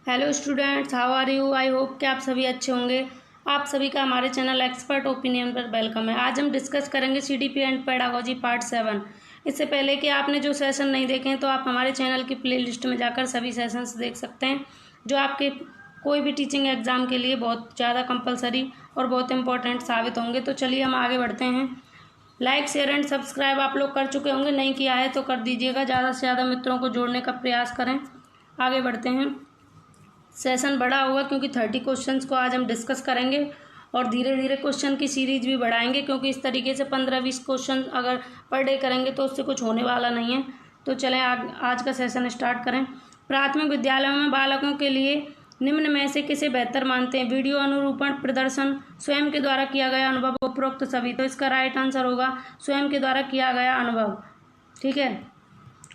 Hello students, how are you. I hope कि आप सभी अच्छे होंगे। आप सभी का हमारे चैनल एक्सपर्ट ओपिनियन पर वेलकम है। आज हम डिस्कस करेंगे सीडीपी एंड पेडागोजी पार्ट 7। इससे पहले कि आपने जो सेशन नहीं देखे हैं तो आप हमारे चैनल की प्लेलिस्ट में जाकर सभी सेशंस देख सकते हैं, जो आपके कोई भी टीचिंग एग्जाम के लिए बहुत ज़्यादा कंपलसरी और बहुत इंपॉर्टेंट साबित होंगे। तो चलिए हम आगे बढ़ते हैं। लाइक, शेयर एंड सब्सक्राइब आप लोग कर चुके होंगे, नहीं किया है तो कर दीजिएगा। ज़्यादा से ज़्यादा मित्रों को जोड़ने का प्रयास करें। आगे बढ़ते हैं। सेशन बड़ा होगा क्योंकि 30 क्वेश्चंस को आज हम डिस्कस करेंगे और धीरे धीरे क्वेश्चन की सीरीज भी बढ़ाएंगे, क्योंकि इस तरीके से 15-20 क्वेश्चन अगर पर डे करेंगे तो उससे कुछ होने वाला नहीं है। तो चलें आज का सेशन स्टार्ट करें। प्राथमिक विद्यालयों में बालकों के लिए निम्न में से किसे बेहतर मानते हैं? वीडियो अनुरूपण प्रदर्शन, स्वयं के द्वारा किया गया अनुभव, उपरोक्त सभी। तो इसका राइट आंसर होगा स्वयं के द्वारा किया गया अनुभव। ठीक है,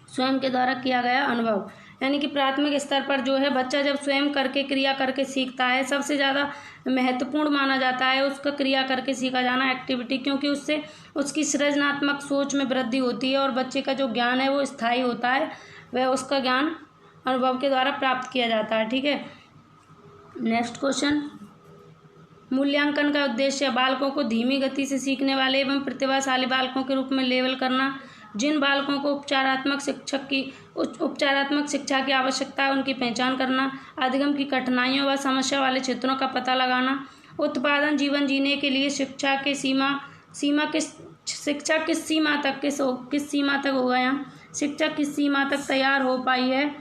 स्वयं के द्वारा किया गया अनुभव। यानी कि प्राथमिक स्तर पर जो है बच्चा जब स्वयं करके क्रिया करके सीखता है, सबसे ज़्यादा महत्वपूर्ण माना जाता है उसका क्रिया करके सीखा जाना एक्टिविटी, क्योंकि उससे उसकी सृजनात्मक सोच में वृद्धि होती है और बच्चे का जो ज्ञान है वो स्थायी होता है। वह उसका ज्ञान अनुभव के द्वारा प्राप्त किया जाता है। ठीक है, नेक्स्ट क्वेश्चन। मूल्यांकन का उद्देश्य बालकों को धीमी गति से सीखने वाले एवं प्रतिभाशाली बालकों के रूप में लेबल करना। जिन बालकों को उपचारात्मक शिक्षा की आवश्यकता है उनकी पहचान करना। अधिगम की कठिनाइयों व समस्या वाले क्षेत्रों का पता लगाना। उत्पादन जीवन जीने के लिए शिक्षा किस सीमा तक होगा यहाँ, शिक्षा किस सीमा तक तैयार हो पाई है,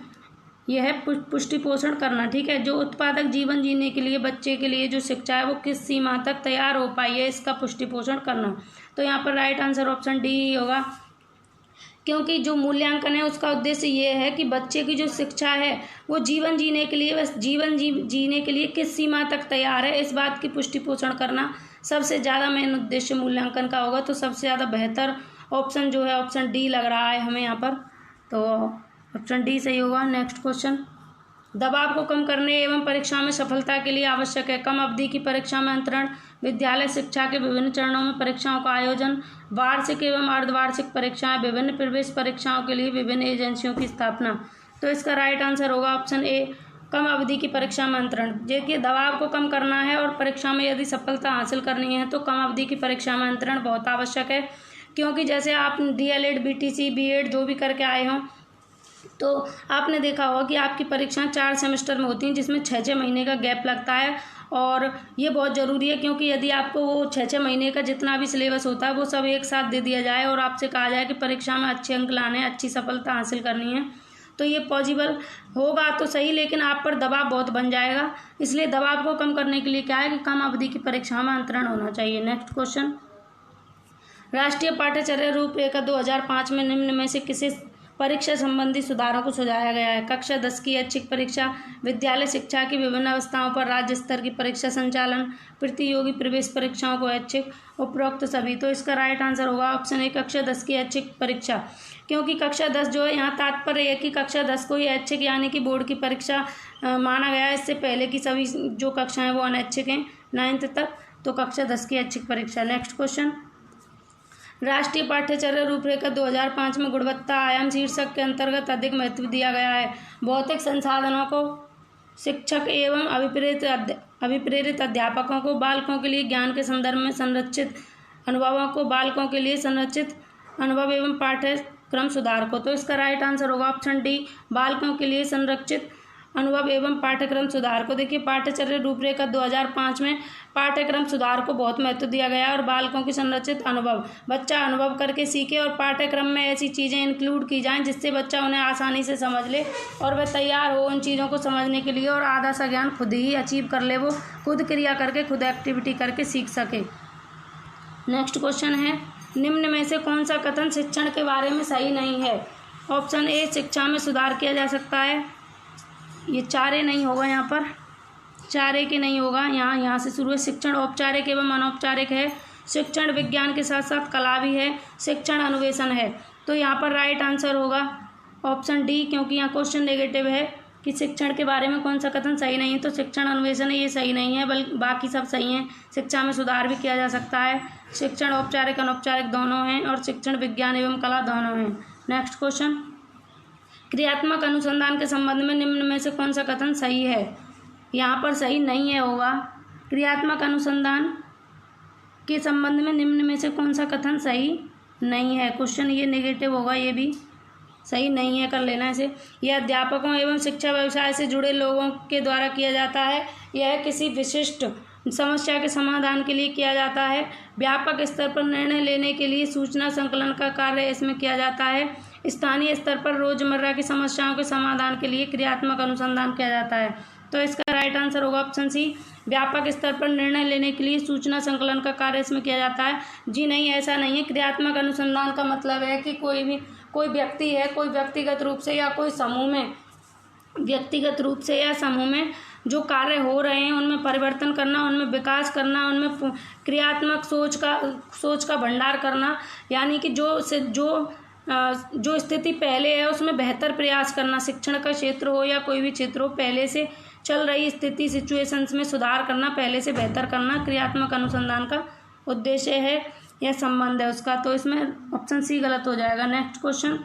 यह है पुष्टि पोषण करना। ठीक है, जो उत्पादक जीवन जीने के लिए बच्चे के लिए जो शिक्षा है वो किस सीमा तक तैयार हो पाई है, इसका पुष्टि पोषण करना। तो यहाँ पर राइट आंसर ऑप्शन डी ही होगा, क्योंकि जो मूल्यांकन है उसका उद्देश्य ये है कि बच्चे की जो शिक्षा है वो जीवन जीने के लिए जीने के लिए किस सीमा तक तैयार है, इस बात की पुष्टि पोषण करना सबसे ज़्यादा मेन उद्देश्य मूल्यांकन का होगा। तो सबसे ज़्यादा बेहतर ऑप्शन जो है ऑप्शन डी लग रहा है हमें यहाँ पर, तो ऑप्शन डी सही होगा। Next question. दबाव को कम करने एवं परीक्षा में सफलता के लिए आवश्यक है। कम अवधि की परीक्षा में अंतरण, विद्यालय शिक्षा के विभिन्न चरणों में परीक्षाओं का आयोजन, वार्षिक एवं अर्धवार्षिक परीक्षाएं, विभिन्न प्रवेश परीक्षाओं के लिए विभिन्न एजेंसियों की स्थापना। तो इसका राइट आंसर होगा ऑप्शन ए, कम अवधि की परीक्षा में अंतरण। देखिए, दबाव को कम करना है और परीक्षा में यदि सफलता हासिल करनी है तो कम अवधि की परीक्षा में अंतरण बहुत आवश्यक है, क्योंकि जैसे आप DLED, BTC, B.Ed जो भी करके आए हों तो आपने देखा होगा कि आपकी परीक्षाएं 4 सेमेस्टर में होती हैं, जिसमें 6-6 महीने का गैप लगता है। और ये बहुत ज़रूरी है, क्योंकि यदि आपको वो 6-6 महीने का जितना भी सिलेबस होता है वो सब एक साथ दे दिया जाए और आपसे कहा जाए कि परीक्षा में अच्छे अंक लाने हैं, अच्छी सफलता हासिल करनी है, तो ये पॉसिबल होगा तो सही, लेकिन आप पर दबाव बहुत बन जाएगा। इसलिए दबाव को कम करने के लिए क्या है कि कम अवधि की परीक्षा में अंतरण होना चाहिए। Next question. राष्ट्रीय पाठ्यचर्या रूपरेखा 2005 में निम्न में से किसे परीक्षा संबंधी सुधारों को सुझाया गया है? कक्षा 10 की ऐच्छिक परीक्षा, विद्यालय शिक्षा की विभिन्न अवस्थाओं पर राज्य स्तर की परीक्षा संचालन, प्रतियोगी प्रवेश परीक्षाओं को ऐच्छिक, उपरोक्त सभी। तो इसका राइट आंसर होगा ऑप्शन ए, कक्षा 10 की ऐच्छिक परीक्षा, क्योंकि कक्षा 10 जो है यहाँ तात्पर्य है कि कक्षा 10 को ही ऐच्छिक यानी कि बोर्ड की परीक्षा माना गया है। इससे पहले की सभी जो कक्षाएं वो अनैच्छिक हैं 9th तक, तो कक्षा 10 की ऐच्छिक परीक्षा। Next question. राष्ट्रीय पाठ्यचर्या रूपरेखा 2005 में गुणवत्ता आयाम शीर्षक के अंतर्गत अधिक महत्व दिया गया है। भौतिक संसाधनों को शिक्षक एवं अभिप्रेरित अध्यापकों को, बालकों के लिए ज्ञान के संदर्भ में संरचित अनुभवों को, बालकों के लिए संरचित अनुभव एवं पाठ्यक्रम सुधार को। तो इसका राइट आंसर होगा ऑप्शन डी, बालकों के लिए संरचित अनुभव एवं पाठ्यक्रम सुधार को। देखिए, पाठ्यचर्या रूपरेखा 2005 में पाठ्यक्रम सुधार को बहुत महत्व दिया गया है और बालकों की संरचित अनुभव, बच्चा अनुभव करके सीखे और पाठ्यक्रम में ऐसी चीज़ें इंक्लूड की जाएं जिससे बच्चा उन्हें आसानी से समझ ले और वह तैयार हो उन चीज़ों को समझने के लिए और आधा सा ज्ञान खुद ही अचीव कर ले, वो खुद क्रिया करके खुद एक्टिविटी करके सीख सके। नेक्स्ट क्वेश्चन है, निम्न में से कौन सा कथन शिक्षण के बारे में सही नहीं है? ऑप्शन ए, शिक्षा में सुधार किया जा सकता है। ये चारे नहीं होगा, यहाँ पर चारे के नहीं होगा, यहाँ से शुरू है। शिक्षण औपचारिक एवं अनौपचारिक है, शिक्षण विज्ञान के साथ साथ कला भी है, शिक्षण अनुवेशन है। तो यहाँ पर राइट आंसर होगा ऑप्शन डी, क्योंकि यहाँ क्वेश्चन नेगेटिव है कि शिक्षण के बारे में कौन सा कथन सही नहीं है, तो शिक्षण अनुवेशन है ये सही नहीं है, बल्कि बाकी सब सही हैं। शिक्षा में सुधार भी किया जा सकता है, शिक्षण औपचारिक अनौपचारिक दोनों हैं और शिक्षण विज्ञान एवं कला दोनों हैं। Next question. क्रियात्मक अनुसंधान के संबंध में निम्न में से कौन सा कथन सही है? यहाँ पर सही नहीं है होगा। क्रियात्मक अनुसंधान के संबंध में निम्न में से कौन सा कथन सही नहीं है? क्वेश्चन ये नेगेटिव होगा, ये भी सही नहीं है, कर लेना इसे। यह अध्यापकों एवं शिक्षा व्यवसाय से जुड़े लोगों के द्वारा किया जाता है। यह किसी विशिष्ट समस्या के समाधान के लिए किया जाता है। व्यापक स्तर पर निर्णय लेने के लिए सूचना संकलन का कार्य इसमें किया जाता है। स्थानीय स्तर पर रोजमर्रा की समस्याओं के समाधान के लिए क्रियात्मक अनुसंधान किया जाता है। तो इसका राइट आंसर होगा ऑप्शन सी, व्यापक स्तर पर निर्णय लेने के लिए सूचना संकलन का कार्य इसमें किया जाता है। जी नहीं, ऐसा नहीं है। क्रियात्मक अनुसंधान का मतलब है कि कोई व्यक्ति है, कोई व्यक्तिगत रूप से या कोई समूह में, व्यक्तिगत रूप से या समूह में जो कार्य हो रहे हैं उनमें परिवर्तन करना, उनमें विकास करना, उनमें क्रियात्मक सोच का भंडार करना, यानी कि जो स्थिति पहले है उसमें बेहतर प्रयास करना। शिक्षण का क्षेत्र हो या कोई भी क्षेत्र हो, पहले से चल रही स्थिति सिचुएशंस में सुधार करना, पहले से बेहतर करना क्रियात्मक अनुसंधान का उद्देश्य है या संबंध है उसका। तो इसमें ऑप्शन सी गलत हो जाएगा। नेक्स्ट क्वेश्चन,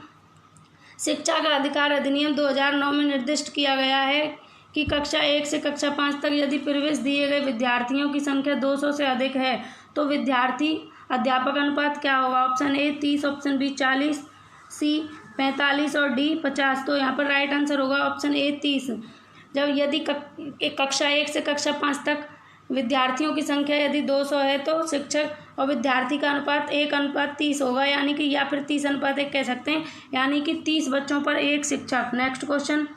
शिक्षा का अधिकार अधिनियम 2009 में निर्दिष्ट किया गया है कि कक्षा 1 से कक्षा 5 तक यदि प्रवेश दिए गए विद्यार्थियों की संख्या 200 से अधिक है तो विद्यार्थी अध्यापक अनुपात क्या होगा? ऑप्शन ए 30, ऑप्शन बी 40, सी 45 और डी 50। तो यहाँ पर राइट आंसर होगा ऑप्शन ए 30। जब यदि कक्षा 1 से कक्षा 5 तक विद्यार्थियों की संख्या यदि 200 है तो शिक्षक और विद्यार्थी का अनुपात 1:30 होगा, यानी कि या फिर 30:1 कह सकते हैं, यानी कि 30 बच्चों पर एक शिक्षक। नेक्स्ट क्वेश्चन,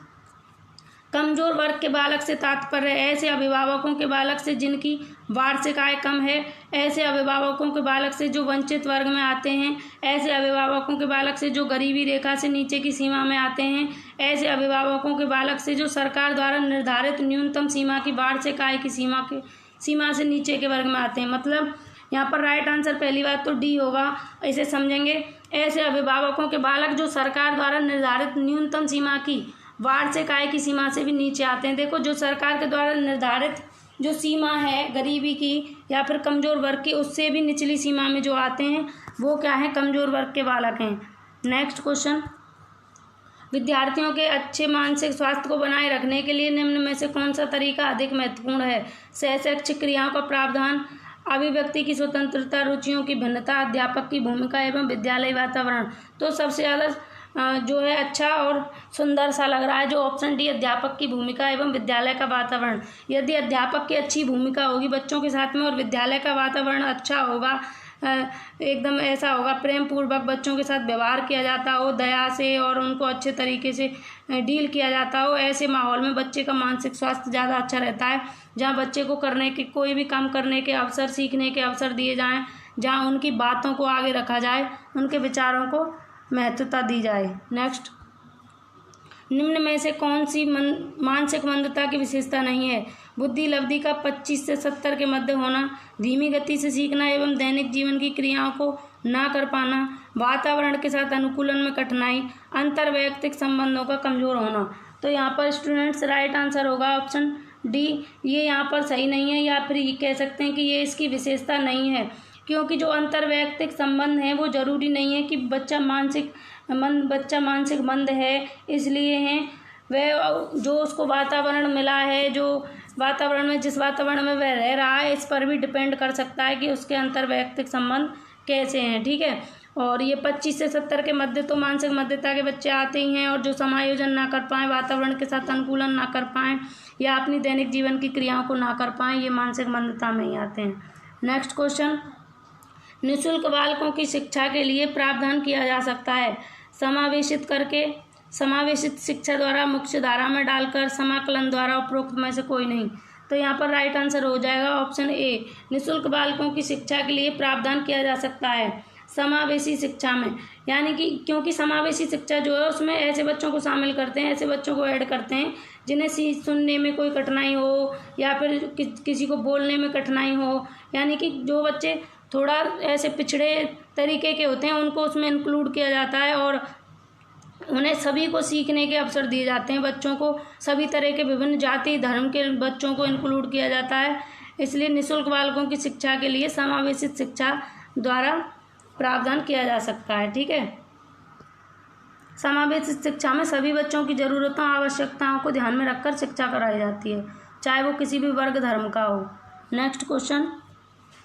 कमजोर वर्ग के बालक से तात्पर्य ऐसे अभिभावकों के बालक से जिनकी वार्षिक आय कम है, ऐसे अभिभावकों के बालक से जो वंचित वर्ग में आते हैं, ऐसे अभिभावकों के बालक से जो गरीबी रेखा से नीचे की सीमा में आते हैं, ऐसे अभिभावकों के बालक से जो सरकार द्वारा निर्धारित न्यूनतम सीमा की वार्षिक आय की सीमा से नीचे के वर्ग में आते हैं। मतलब यहाँ पर राइट आंसर पहली बात तो डी होगा, इसे समझेंगे। ऐसे अभिभावकों के बालक जो सरकार द्वारा निर्धारित न्यूनतम सीमा की वार्षिक आय की सीमा से भी नीचे आते हैं। देखो, जो सरकार के द्वारा निर्धारित जो सीमा है गरीबी की या फिर कमजोर वर्ग की, उससे भी निचली सीमा में जो आते हैं वो क्या है? कमजोर वर्ग के बालक हैं। नेक्स्ट क्वेश्चन, विद्यार्थियों के अच्छे मानसिक स्वास्थ्य को बनाए रखने के लिए निम्न में से कौन सा तरीका अधिक महत्वपूर्ण है? सहशैक्षिक क्रियाओं का प्रावधान, अभिव्यक्ति की स्वतंत्रता, रुचियों की भिन्नता, अध्यापक की भूमिका एवं विद्यालय वातावरण। तो सबसे ज़्यादा जो है अच्छा और सुंदर सा लग रहा है जो ऑप्शन डी, अध्यापक की भूमिका एवं विद्यालय का वातावरण। यदि अध्यापक की अच्छी भूमिका होगी बच्चों के साथ में और विद्यालय का वातावरण अच्छा होगा, एकदम ऐसा होगा प्रेम पूर्वक बच्चों के साथ व्यवहार किया जाता हो, दया से, और उनको अच्छे तरीके से डील किया जाता हो, ऐसे माहौल में बच्चे का मानसिक स्वास्थ्य ज़्यादा अच्छा रहता है। जहाँ बच्चे को करने के कोई भी काम करने के अवसर, सीखने के अवसर दिए जाएँ, जहाँ उनकी बातों को आगे रखा जाए, उनके विचारों को महत्वता दी जाए। नेक्स्ट, निम्न में से कौन सी मानसिक मंदता की विशेषता नहीं है? बुद्धि लब्धि का 25 से 70 के मध्य होना, धीमी गति से सीखना एवं दैनिक जीवन की क्रियाओं को ना कर पाना, वातावरण के साथ अनुकूलन में कठिनाई, अंतर्वैयक्तिक संबंधों का कमजोर होना। तो यहाँ पर स्टूडेंट्स राइट आंसर होगा ऑप्शन डी। ये यहाँ पर सही नहीं है, या फिर ये कह सकते हैं कि ये इसकी विशेषता नहीं है, क्योंकि जो अंतर्वैयक्तिक संबंध हैं वो जरूरी नहीं है कि बच्चा मानसिक मंद है इसलिए हैं। वह जो उसको वातावरण मिला है, जो वातावरण में जिस वातावरण में वह रह रहा है, इस पर भी डिपेंड कर सकता है कि उसके अंतर्वैयक्तिक संबंध कैसे हैं। ठीक है, और ये 25 से 70 के मध्य तो मानसिक मध्यता के बच्चे आते ही हैं, और जो समायोजन ना कर पाएँ, वातावरण के साथ अनुकूलन ना कर पाएँ या अपनी दैनिक जीवन की क्रियाओं को ना कर पाएँ, ये मानसिक मंदता में ही आते हैं। नेक्स्ट क्वेश्चन, निःशुल्क बालकों की शिक्षा के लिए प्रावधान किया जा सकता है समावेशित करके, समावेशित शिक्षा द्वारा, मुख्य धारा में डालकर, समाकलन द्वारा, उपरोक्त में से कोई नहीं। तो यहाँ पर राइट आंसर हो जाएगा ऑप्शन ए, निःशुल्क बालकों की शिक्षा के लिए प्रावधान किया जा सकता है समावेशी शिक्षा में। यानी कि क्योंकि समावेशी शिक्षा जो है उसमें ऐसे बच्चों को शामिल करते हैं, ऐसे बच्चों को ऐड करते हैं जिन्हें सुनने में कोई कठिनाई हो या फिर किसी को बोलने में कठिनाई हो, यानी कि जो बच्चे थोड़ा ऐसे पिछड़े तरीके के होते हैं उनको उसमें इंक्लूड किया जाता है, और उन्हें सभी को सीखने के अवसर दिए जाते हैं। बच्चों को सभी तरह के विभिन्न जाति धर्म के बच्चों को इंक्लूड किया जाता है, इसलिए निःशुल्क बालकों की शिक्षा के लिए समावेशित शिक्षा द्वारा प्रावधान किया जा सकता है। ठीक है, समावेशित शिक्षा में सभी बच्चों की ज़रूरतों आवश्यकताओं को ध्यान में रखकर शिक्षा कराई जाती है, चाहे वो किसी भी वर्ग धर्म का हो। नेक्स्ट क्वेश्चन,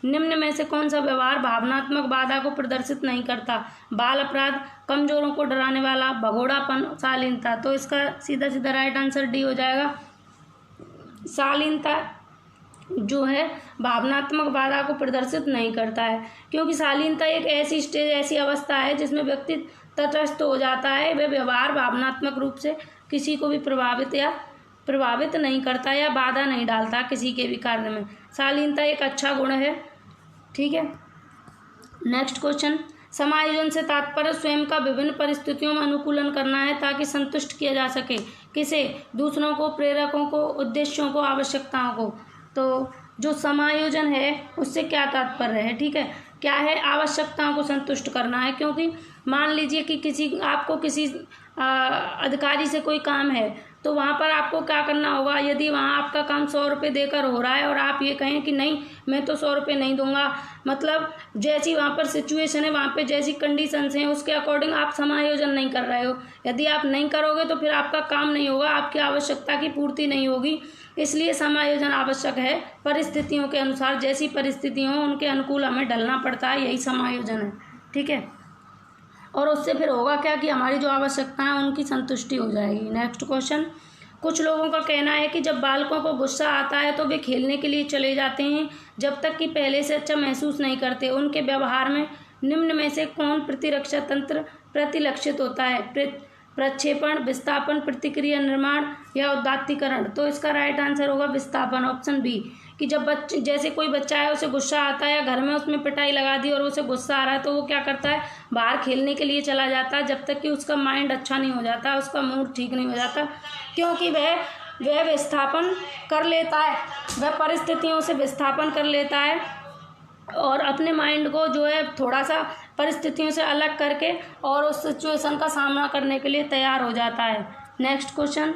निम्न में से कौन सा व्यवहार भावनात्मक बाधा को प्रदर्शित नहीं करता? बाल अपराध, कमजोरों को डराने वाला, भगोड़ापन, शालीनता। तो इसका सीधा सीधा राइट आंसर डी हो जाएगा। शालीनता जो है भावनात्मक बाधा को प्रदर्शित नहीं करता है, क्योंकि शालीनता एक ऐसी स्टेज, ऐसी अवस्था है जिसमें व्यक्ति तटस्थ हो जाता है। वह व्यवहार भावनात्मक रूप से किसी को भी प्रभावित नहीं करता या बाधा नहीं डालता किसी के भी कार्य में। शालीनता एक अच्छा गुण है, ठीक है। नेक्स्ट क्वेश्चन, समायोजन से तात्पर्य स्वयं का विभिन्न परिस्थितियों में अनुकूलन करना है ताकि संतुष्ट किया जा सके। किसे? दूसरों को, प्रेरकों को, उद्देश्यों को, आवश्यकताओं को। तो जो समायोजन है उससे क्या तात्पर्य है, ठीक है, क्या है? आवश्यकताओं को संतुष्ट करना है। क्योंकि मान लीजिए कि आपको किसी अधिकारी से कोई काम है, तो वहाँ पर आपको क्या करना होगा? यदि वहाँ आपका काम 100 रुपये देकर हो रहा है और आप ये कहें कि नहीं मैं तो 100 रुपये नहीं दूंगा, मतलब जैसी वहाँ पर सिचुएशन है, वहाँ पे जैसी कंडीशंस हैं उसके अकॉर्डिंग आप समायोजन नहीं कर रहे हो। यदि आप नहीं करोगे तो फिर आपका काम नहीं होगा, आपकी आवश्यकता की पूर्ति नहीं होगी। इसलिए समायोजन आवश्यक है। परिस्थितियों के अनुसार, जैसी परिस्थिति हो उनके अनुकूल हमें ढलना पड़ता है, यही समायोजन है, ठीक है। और उससे फिर होगा क्या कि हमारी जो आवश्यकताएं हैं उनकी संतुष्टि हो जाएगी। नेक्स्ट क्वेश्चन, कुछ लोगों का कहना है कि जब बालकों को गुस्सा आता है तो वे खेलने के लिए चले जाते हैं जब तक कि पहले से अच्छा महसूस नहीं करते। उनके व्यवहार में निम्न में से कौन प्रतिरक्षा तंत्र प्रतिलक्षित होता है? प्रक्षेपण, विस्थापन, प्रतिक्रिया निर्माण या उदात्तीकरण। तो इसका राइट आंसर होगा विस्थापन, ऑप्शन बी। कि जब जैसे कोई बच्चा है उसे गुस्सा आता है या घर में उसमें पिटाई लगा दी और उसे गुस्सा आ रहा है तो वो क्या करता है? बाहर खेलने के लिए चला जाता है जब तक कि उसका माइंड अच्छा नहीं हो जाता, उसका मूड ठीक नहीं हो जाता, क्योंकि वह विस्थापन कर लेता है, वह परिस्थितियों से विस्थापन कर लेता है और अपने माइंड को जो है थोड़ा सा परिस्थितियों से अलग करके और उस सिचुएशन का सामना करने के लिए तैयार हो जाता है। नेक्स्ट क्वेश्चन,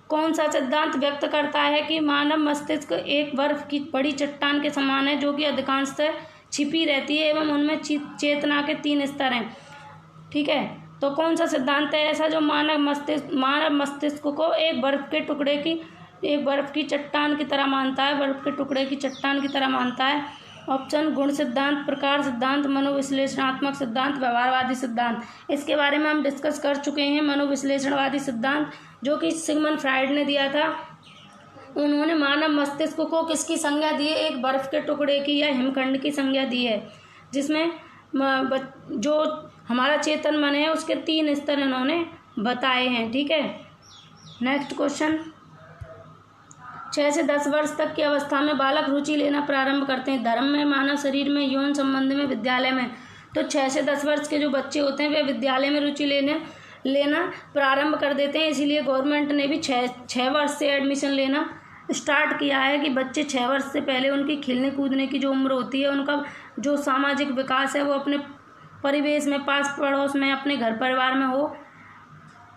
कौन सा सिद्धांत व्यक्त करता है कि मानव मस्तिष्क एक बर्फ की बड़ी चट्टान के समान है जो कि अधिकांशतः छिपी रहती है एवं उनमें चेतना के 3 स्तर हैं, ठीक है। तो कौन सा सिद्धांत है ऐसा जो मानव मस्तिष्क को एक बर्फ की चट्टान की तरह मानता है, बर्फ के टुकड़े की चट्टान की तरह मानता है? ऑप्शन गुण सिद्धांत, प्रकार सिद्धांत, मनोविश्लेषणात्मक सिद्धांत, व्यवहारवादी सिद्धांत। इसके बारे में हम डिस्कस कर चुके हैं। मनोविश्लेषणवादी सिद्धांत जो कि सिगमंड फ्राइड ने दिया था, उन्होंने मानव मस्तिष्क को किसकी संज्ञा दी है? एक बर्फ के टुकड़े की या हिमखंड की संज्ञा दी है, जिसमें जो हमारा चेतन मन है उसके 3 स्तर इन्होंने बताए हैं, ठीक है। नेक्स्ट क्वेश्चन, 6 से 10 वर्ष तक की अवस्था में बालक रुचि लेना प्रारंभ करते हैं, धर्म में, मानव शरीर में, यौन संबंध में, विद्यालय में। तो 6 से 10 वर्ष के जो बच्चे होते हैं वे विद्यालय में रुचि लेना प्रारंभ कर देते हैं। इसीलिए गवर्नमेंट ने भी 6 वर्ष से एडमिशन लेना स्टार्ट किया है कि बच्चे 6 वर्ष से पहले उनकी खेलने कूदने की जो उम्र होती है, उनका जो सामाजिक विकास है वो अपने परिवेश में, पास पड़ोस में, अपने घर परिवार में हो,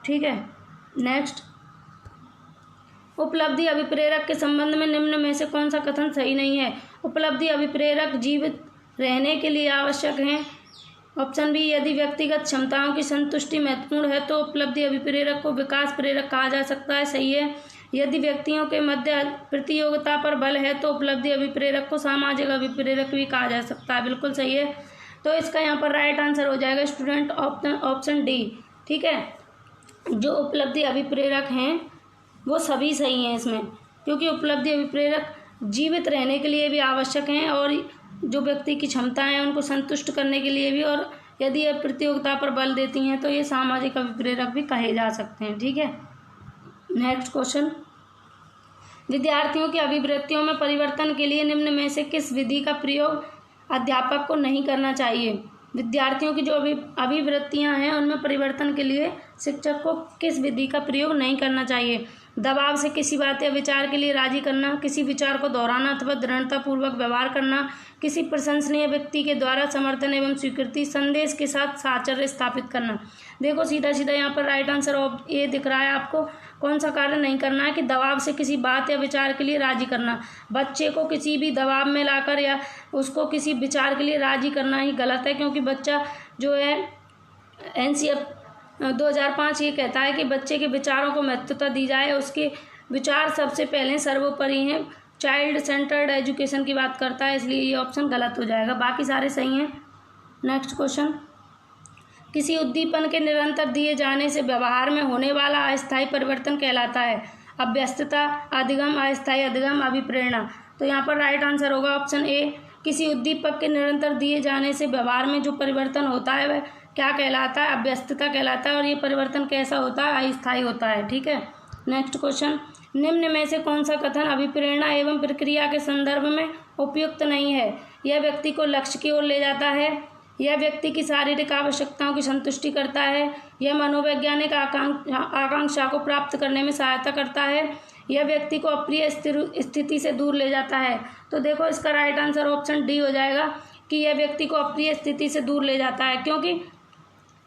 ठीक है। नेक्स्ट, उपलब्धि अभिप्रेरक के संबंध में निम्न में से कौन सा कथन सही नहीं है? उपलब्धि अभिप्रेरक जीवित रहने के लिए आवश्यक हैं। ऑप्शन बी, यदि व्यक्तिगत क्षमताओं की संतुष्टि महत्वपूर्ण है तो उपलब्धि अभिप्रेरक को विकास प्रेरक कहा जा सकता है, सही है। यदि व्यक्तियों के मध्य प्रतियोगिता पर बल है तो उपलब्धि अभिप्रेरक को सामाजिक अभिप्रेरक भी कहा जा सकता है, बिल्कुल सही है। तो इसका यहाँ पर राइट आंसर हो जाएगा स्टूडेंट ऑप्शन डी, ठीक है। जो उपलब्धि अभिप्रेरक हैं वो सभी सही हैं इसमें, क्योंकि उपलब्धि अभिप्रेरक जीवित रहने के लिए भी आवश्यक हैं और जो व्यक्ति की क्षमताएं हैं उनको संतुष्ट करने के लिए भी, और यदि ये प्रतियोगिता पर बल देती हैं तो ये सामाजिक अभिप्रेरक भी कहे जा सकते हैं, ठीक है। नेक्स्ट क्वेश्चन, विद्यार्थियों की अभिवृत्तियों में परिवर्तन के लिए निम्न में से किस विधि का प्रयोग अध्यापक को नहीं करना चाहिए? विद्यार्थियों की जो अभिवृत्तियां हैं उनमें परिवर्तन के लिए शिक्षक को किस विधि का प्रयोग नहीं करना चाहिए? दबाव से किसी बात या विचार के लिए राजी करना, किसी विचार को दोहराना अथवा दृढ़तापूर्वक व्यवहार करना, किसी प्रशंसनीय व्यक्ति के द्वारा समर्थन एवं स्वीकृति, संदेश के साथ साहचर्य स्थापित करना। देखो सीधा सीधा यहाँ पर राइट आंसर ये दिख रहा है आपको। कौन सा कार्य नहीं करना है? कि दबाव से किसी बात या विचार के लिए राजी करना। बच्चे को किसी भी दबाव में लाकर या उसको किसी विचार के लिए राजी करना ही गलत है, क्योंकि बच्चा जो है 2005 ये कहता है कि बच्चे के विचारों को महत्वता दी जाए, उसके विचार सबसे पहले सर्वोपरि हैं। चाइल्ड सेंटर्ड एजुकेशन की बात करता है, इसलिए ये ऑप्शन गलत हो जाएगा, बाकी सारे सही हैं। नेक्स्ट क्वेश्चन, किसी उद्दीपन के निरंतर दिए जाने से व्यवहार में होने वाला अस्थायी परिवर्तन कहलाता है? अभ्यस्तता, अधिगम, अस्थायी अधिगम, अभिप्रेरणा। तो यहाँ पर राइट आंसर होगा ऑप्शन ए। किसी उद्दीपक के निरंतर दिए जाने से व्यवहार में जो परिवर्तन होता है वह क्या कहलाता है? अभ्यस्तता कहलाता है, और ये परिवर्तन कैसा होता है? अस्थायी होता है। ठीक है, नेक्स्ट क्वेश्चन, निम्न में से कौन सा कथन अभिप्रेरणा एवं प्रक्रिया के संदर्भ में उपयुक्त नहीं है? यह व्यक्ति को लक्ष्य की ओर ले जाता है, यह व्यक्ति की शारीरिक आवश्यकताओं की संतुष्टि करता है, यह मनोवैज्ञानिक आकांक्षा को प्राप्त करने में सहायता करता है, यह व्यक्ति को अप्रिय स्थिति से दूर ले जाता है। तो देखो इसका राइट आंसर ऑप्शन डी हो जाएगा कि यह व्यक्ति को अप्रिय स्थिति से दूर ले जाता है।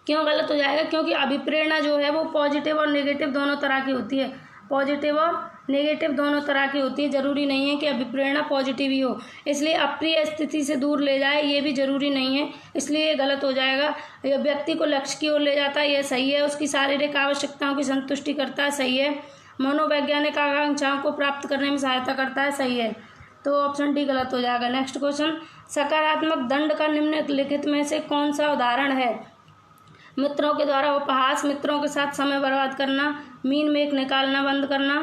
क्यों गलत हो जाएगा? क्योंकि अभिप्रेरणा जो है वो पॉजिटिव और नेगेटिव दोनों तरह की होती है, पॉजिटिव और नेगेटिव दोनों तरह की होती है, ज़रूरी नहीं है कि अभिप्रेरणा पॉजिटिव ही हो। इसलिए अप्रिय स्थिति से दूर ले जाए ये भी ज़रूरी नहीं है, इसलिए ये गलत हो जाएगा। यह व्यक्ति को लक्ष्य की ओर ले जाता है, यह सही है। उसकी शारीरिक आवश्यकताओं की संतुष्टि करता है, सही है। मनोवैज्ञानिक आकांक्षाओं को प्राप्त करने में सहायता करता है, सही है। तो ऑप्शन डी गलत हो जाएगा। नेक्स्ट क्वेश्चन, सकारात्मक दंड का निम्नलिखित में से कौन सा उदाहरण है? मित्रों के द्वारा उपहास, मित्रों के साथ समय बर्बाद करना, मीन मेख निकालना बंद करना,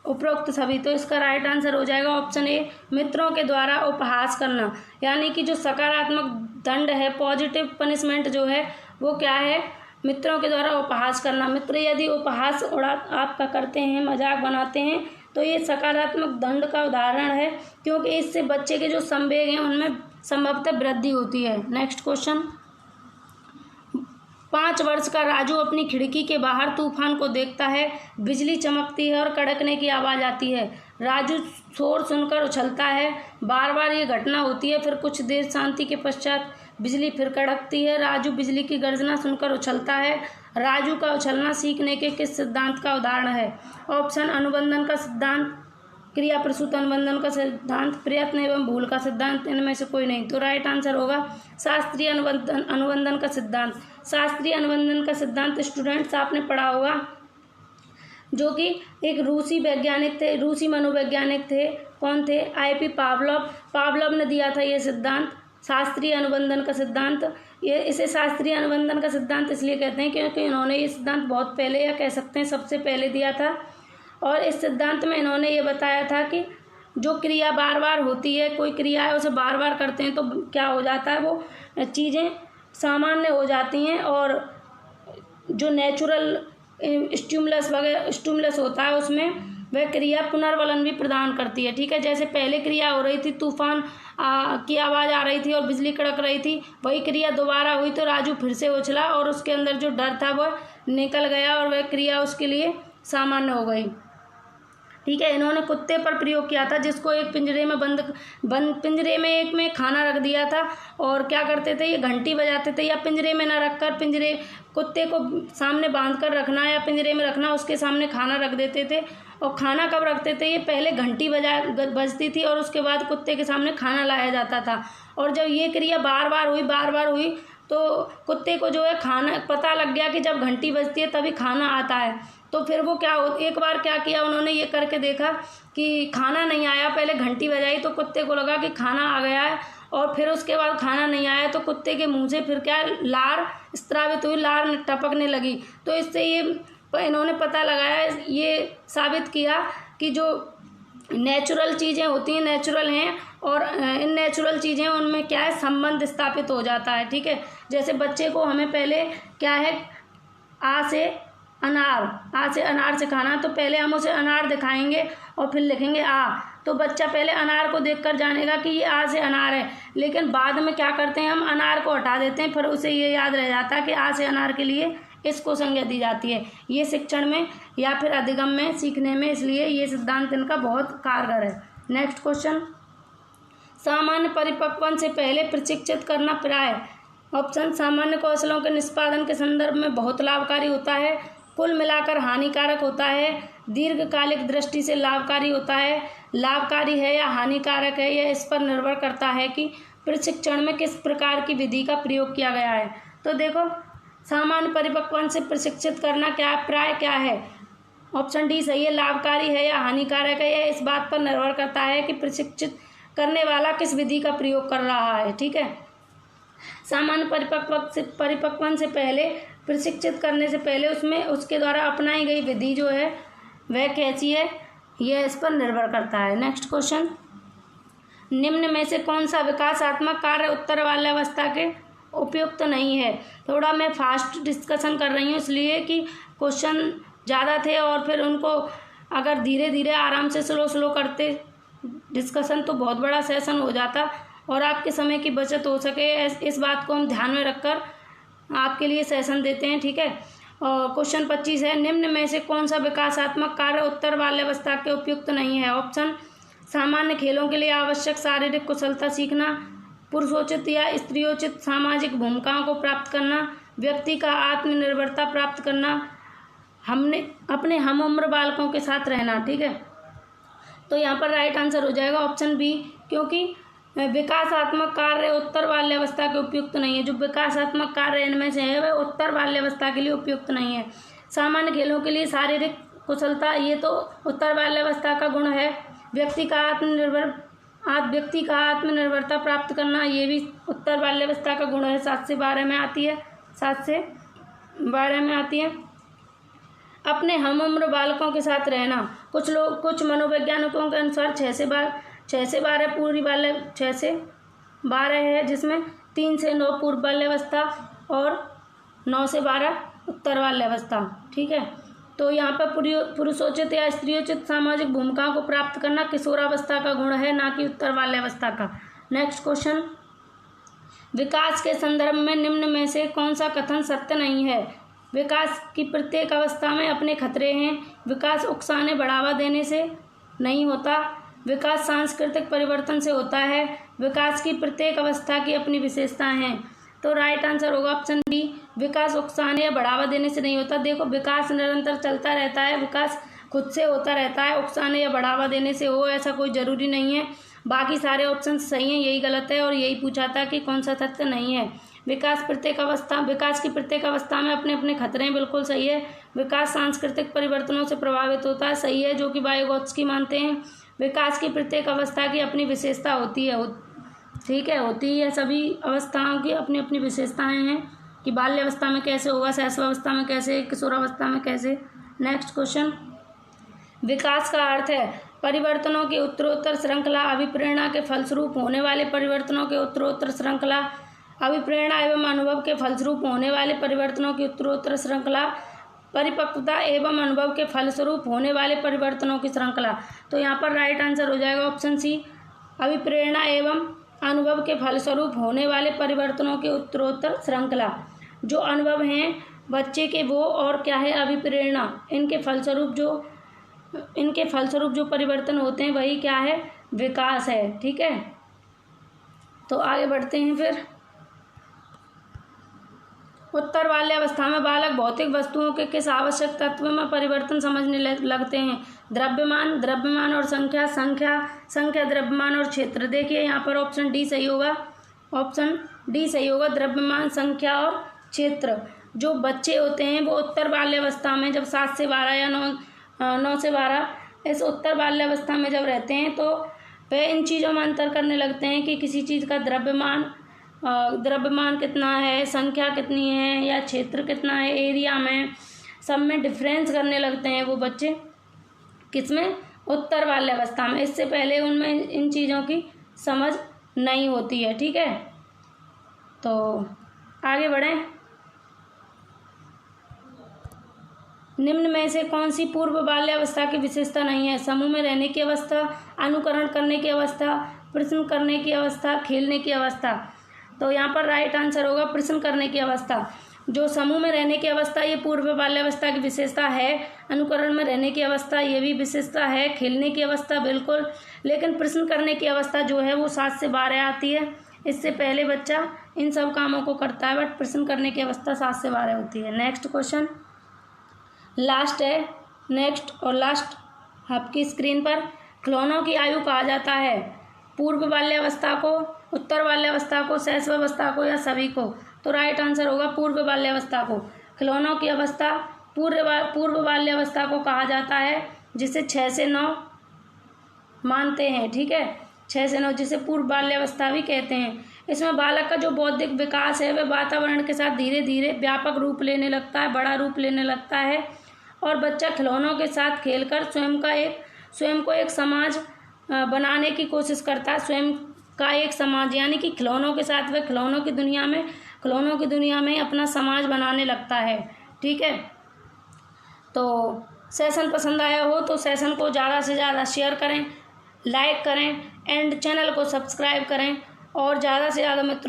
उपरोक्त सभी। तो इसका राइट आंसर हो जाएगा ऑप्शन ए, मित्रों के द्वारा उपहास करना। यानी कि जो सकारात्मक दंड है, पॉजिटिव पनिशमेंट जो है वो क्या है? मित्रों के द्वारा उपहास करना। मित्र यदि उपहास आपका करते हैं, मजाक बनाते हैं, तो ये सकारात्मक दंड का उदाहरण है, क्योंकि इससे बच्चे के जो संवेग हैं उनमें संभवतः वृद्धि होती है। नेक्स्ट क्वेश्चन, 5 वर्ष का राजू अपनी खिड़की के बाहर तूफान को देखता है, बिजली चमकती है और कड़कने की आवाज़ आती है। राजू शोर सुनकर उछलता है, बार बार ये घटना होती है, फिर कुछ देर शांति के पश्चात बिजली फिर कड़कती है। राजू बिजली की गर्जना सुनकर उछलता है। राजू का उछलना सीखने के किस सिद्धांत का उदाहरण है? ऑप्शन अनुबंधन का सिद्धांत, क्रिया प्रसूत अनुबंधन का सिद्धांत, प्रयत्न एवं भूल का सिद्धांत, इनमें से कोई नहीं। तो राइट आंसर होगा शास्त्रीय अनुबंधन का सिद्धांत। शास्त्रीय अनुबंधन का सिद्धांत स्टूडेंट्स आपने पढ़ा होगा, जो कि एक रूसी वैज्ञानिक थे, रूसी मनोवैज्ञानिक थे। कौन थे? I.P. पावलोव ने दिया था ये सिद्धांत, शास्त्रीय अनुबंधन का सिद्धांत। ये इसे शास्त्रीय अनुबंधन का सिद्धांत इसलिए कहते हैं क्योंकि इन्होंने ये सिद्धांत बहुत पहले, या कह सकते हैं सबसे पहले दिया था। और इस सिद्धांत में इन्होंने ये बताया था कि जो क्रिया बार बार होती है, कोई क्रिया है उसे बार बार करते हैं तो क्या हो जाता है, वो चीज़ें सामान्य हो जाती हैं, और जो नेचुरल स्टिमुलस होता है उसमें वह क्रिया पुनर्वलन भी प्रदान करती है। ठीक है, जैसे पहले क्रिया हो रही थी, तूफान की आवाज़ आ रही थी और बिजली कड़क रही थी, वही क्रिया दोबारा हुई तो राजू फिर से उछला और उसके अंदर जो डर था वह निकल गया और वह क्रिया उसके लिए सामान्य हो गई। ठीक है, इन्होंने कुत्ते पर प्रयोग किया था, जिसको एक पिंजरे में पिंजरे में एक में खाना रख दिया था, और क्या करते थे, ये घंटी बजाते थे, या पिंजरे में न रखकर कुत्ते को सामने बांध कर रखना या पिंजरे में रखना, उसके सामने खाना रख देते थे। और खाना कब रखते थे? ये पहले घंटी बजती थी और उसके बाद कुत्ते के सामने खाना लाया जाता था। और जब ये क्रिया बार बार हुई तो कुत्ते को जो है खाना पता लग गया कि जब घंटी बजती है तभी खाना आता है। तो फिर वो एक बार क्या किया उन्होंने, ये करके देखा कि खाना नहीं आया, पहले घंटी बजाई तो कुत्ते को लगा कि खाना आ गया है, और फिर उसके बाद खाना नहीं आया तो कुत्ते के मुंह से फिर क्या लार स्त्रावित हुई, लार टपकने लगी। तो इससे ये इन्होंने पता लगाया, ये साबित किया कि जो नेचुरल चीज़ें होती हैं नेचुरल हैं, और इन नेचुरल चीज़ें उनमें क्या है, संबंध स्थापित हो जाता है। ठीक है, जैसे बच्चे को हमें पहले क्या है, आ से अनार सिखाना, तो पहले हम उसे अनार दिखाएंगे और फिर लिखेंगे आ, तो बच्चा पहले अनार को देखकर जानेगा कि ये आ से अनार है। लेकिन बाद में क्या करते हैं, हम अनार को हटा देते हैं, फिर उसे ये याद रह जाता है कि आ से अनार के लिए इसको संज्ञा दी जाती है। ये शिक्षण में या फिर अधिगम में सीखने में, इसलिए ये सिद्धांत इनका बहुत कारगर है। नेक्स्ट क्वेश्चन, सामान्य परिपक्वन से पहले प्रशिक्षित करना प्राय। ऑप्शन सामान्य कौशलों के निष्पादन के संदर्भ में बहुत लाभकारी होता है, कुल मिलाकर हानिकारक होता है, दीर्घकालिक दृष्टि से लाभकारी होता है, लाभकारी है या हानिकारक है, यह इस पर निर्भर करता है कि प्रशिक्षण में किस प्रकार की विधि का प्रयोग किया गया है। तो देखो सामान्य परिपक्वन से प्रशिक्षित करना क्या प्राय क्या है? ऑप्शन डी सही है, लाभकारी है या हानिकारक है। यह इस बात पर निर्भर करता है कि प्रशिक्षित करने वाला किस विधि का प्रयोग कर रहा है। ठीक है, सामान्य परिपक्वन से पहले, प्रशिक्षित करने से पहले उसमें उसके द्वारा अपनाई गई विधि जो है वह कैसी है, यह इस पर निर्भर करता है। नेक्स्ट क्वेश्चन, निम्न में से कौन सा विकासात्मक कार्य उत्तर बाल्यावस्था के उपयुक्त नहीं है? थोड़ा मैं फास्ट डिस्कशन कर रही हूँ इसलिए कि क्वेश्चन ज़्यादा थे और फिर उनको अगर धीरे धीरे आराम से स्लो करते डिस्कशन तो बहुत बड़ा सेशन हो जाता और आपके समय की बचत हो सके, इस बात को हम ध्यान में रखकर आपके लिए सेशन देते हैं। ठीक है, और क्वेश्चन 25 है, निम्न में से कौन सा विकासात्मक कार्य उत्तर बाल्यावस्था के उपयुक्त नहीं है? ऑप्शन, सामान्य खेलों के लिए आवश्यक शारीरिक कुशलता सीखना, पुरुषोचित या स्त्रियोचित सामाजिक भूमिकाओं को प्राप्त करना, व्यक्ति का आत्मनिर्भरता प्राप्त करना, अपने हम उम्र बालकों के साथ रहना। ठीक है, तो यहाँ पर राइट आंसर हो जाएगा ऑप्शन बी, क्योंकि विकासात्मक कार्य उत्तर बाल्यावस्था के उपयुक्त नहीं है। जो विकासात्मक कार्य इनमें से है वह उत्तर बाल्यावस्था के लिए उपयुक्त नहीं है। सामान्य खेलों के लिए शारीरिक कुशलता, ये तो उत्तर बाल्यावस्था का गुण है। व्यक्ति का आत्मनिर्भरता प्राप्त करना, ये भी उत्तर बाल्यावस्था का गुण है। 7 से 12 में आती है, 7 से 12 में आती है। अपने हम उम्र बालकों के साथ रहना, कुछ मनोवैज्ञानिकों के अनुसार 6 से 12 पूर्व बाल्य 6 से 12 है, जिसमें 3 से 9 पूर्व बाल्यावस्था और 9 से 12 उत्तर बाल्यावस्था। ठीक है, तो यहाँ पर पुरुषोचित या स्त्रियोचित सामाजिक भूमिकाओं को प्राप्त करना किशोरावस्था का गुण है, ना कि उत्तर बाल्यावस्था का। नेक्स्ट क्वेश्चन, विकास के संदर्भ में निम्न में से कौन सा कथन सत्य नहीं है? विकास की प्रत्येक अवस्था में अपने खतरे हैं। विकास उकसाने बढ़ावा देने से नहीं होता। विकास सांस्कृतिक परिवर्तन से होता है। विकास की प्रत्येक अवस्था की अपनी विशेषताएं हैं। तो राइट आंसर होगा ऑप्शन बी, विकास उकसाने या बढ़ावा देने से नहीं होता। देखो, विकास निरंतर चलता रहता है, विकास खुद से होता रहता है। उकसाने या बढ़ावा देने से हो ऐसा कोई ज़रूरी नहीं है। बाकी सारे ऑप्शन सही हैं, यही गलत है और यही पूछा था कि कौन सा तथ्य नहीं है। विकास की प्रत्येक अवस्था में अपने अपने खतरे हैं, बिल्कुल सही है। विकास सांस्कृतिक परिवर्तनों से प्रभावित होता है, सही है, जो कि वाइगोत्स्की मानते हैं। विकास की प्रत्येक अवस्था की अपनी विशेषता होती है, ठीक है, होती है। सभी अवस्थाओं की अपनी अपनी विशेषताएं हैं कि बाल्यावस्था में कैसे होगा, शैशवावस्था में कैसे, किशोरावस्था में कैसे। नेक्स्ट क्वेश्चन, विकास का अर्थ है परिवर्तनों की उत्तरोत्तर श्रृंखला, अभिप्रेरणा के फलस्वरूप होने वाले परिवर्तनों के उत्तरोत्तर श्रृंखला, अभिप्रेरणा एवं अनुभव के फलस्वरूप होने वाले परिवर्तनों की उत्तरोत्तर श्रृंखला, परिपक्वता एवं अनुभव के फलस्वरूप होने वाले परिवर्तनों की श्रृंखला। तो यहाँ पर राइट आंसर हो जाएगा ऑप्शन सी, अभिप्रेरणा एवं अनुभव के फलस्वरूप होने वाले परिवर्तनों के उत्तरोत्तर श्रृंखला। जो अनुभव हैं बच्चे के वो और क्या है, अभिप्रेरणा, इनके फलस्वरूप जो परिवर्तन होते हैं वही क्या है, विकास है। ठीक है, तो आगे बढ़ते हैं। फिर उत्तर बाल्यावस्था में बालक भौतिक वस्तुओं के किस आवश्यक तत्व में परिवर्तन समझने लगते हैं? द्रव्यमान और संख्या द्रव्यमान और क्षेत्र। देखिए यहाँ पर ऑप्शन डी सही होगा, द्रव्यमान, संख्या और क्षेत्र। जो बच्चे होते हैं वो उत्तर बाल्यावस्था में जब 7 से 12 या 9 से 12 इस उत्तर बाल्यावस्था में जब रहते हैं तो वे इन चीज़ों में अंतर करने लगते हैं कि किसी चीज़ का द्रव्यमान कितना है, संख्या कितनी है या क्षेत्र कितना है, एरिया में, सब में डिफरेंस करने लगते हैं वो बच्चे। किसमें? उत्तर बाल्यावस्था में। इससे पहले उनमें इन चीज़ों की समझ नहीं होती है। ठीक है, तो आगे बढ़ें। निम्न में से कौन सी पूर्व बाल्यावस्था की विशेषता नहीं है? समूह में रहने की अवस्था, अनुकरण करने की अवस्था, प्रश्न करने की अवस्था, खेलने की अवस्था। तो यहाँ पर राइट आंसर होगा प्रश्न करने की अवस्था। जो समूह में रहने की अवस्था ये पूर्व बाल्यावस्था की विशेषता है। अनुकरण में रहने की अवस्था ये भी विशेषता है। खेलने की अवस्था बिल्कुल, लेकिन प्रश्न करने की अवस्था जो है वो 7 से 12 आती है। इससे पहले बच्चा इन सब कामों को करता है, बट प्रश्न करने की अवस्था 7 से 12 होती है। नेक्स्ट क्वेश्चन लास्ट है, नेक्स्ट और लास्ट आपकी स्क्रीन पर। खिलौनों की आयु कहा जाता है पूर्व बाल्यावस्था को, उत्तर बाल्यावस्था को, शैशवावस्था को या सभी को? तो राइट आंसर होगा पूर्व बाल्यावस्था को। खिलौनों की अवस्था पूर्व बाल्यावस्था को कहा जाता है, जिसे 6 से 9 मानते हैं। ठीक है, 6 से 9 जिसे पूर्व बाल्यावस्था भी कहते हैं। इसमें बालक का जो बौद्धिक विकास है वह वातावरण के साथ धीरे धीरे व्यापक रूप लेने लगता है, बड़ा रूप लेने लगता है, और बच्चा खिलौनों के साथ खेलकर स्वयं को एक समाज बनाने की कोशिश करता है। स्वयं का एक समाज, यानी कि खिलौनों के साथ वह खिलौनों की दुनिया में अपना समाज बनाने लगता है। ठीक है, तो सेशन पसंद आया हो तो सेशन को ज़्यादा से ज़्यादा शेयर करें, लाइक करें एंड चैनल को सब्सक्राइब करें, और ज़्यादा से ज़्यादा मित्रों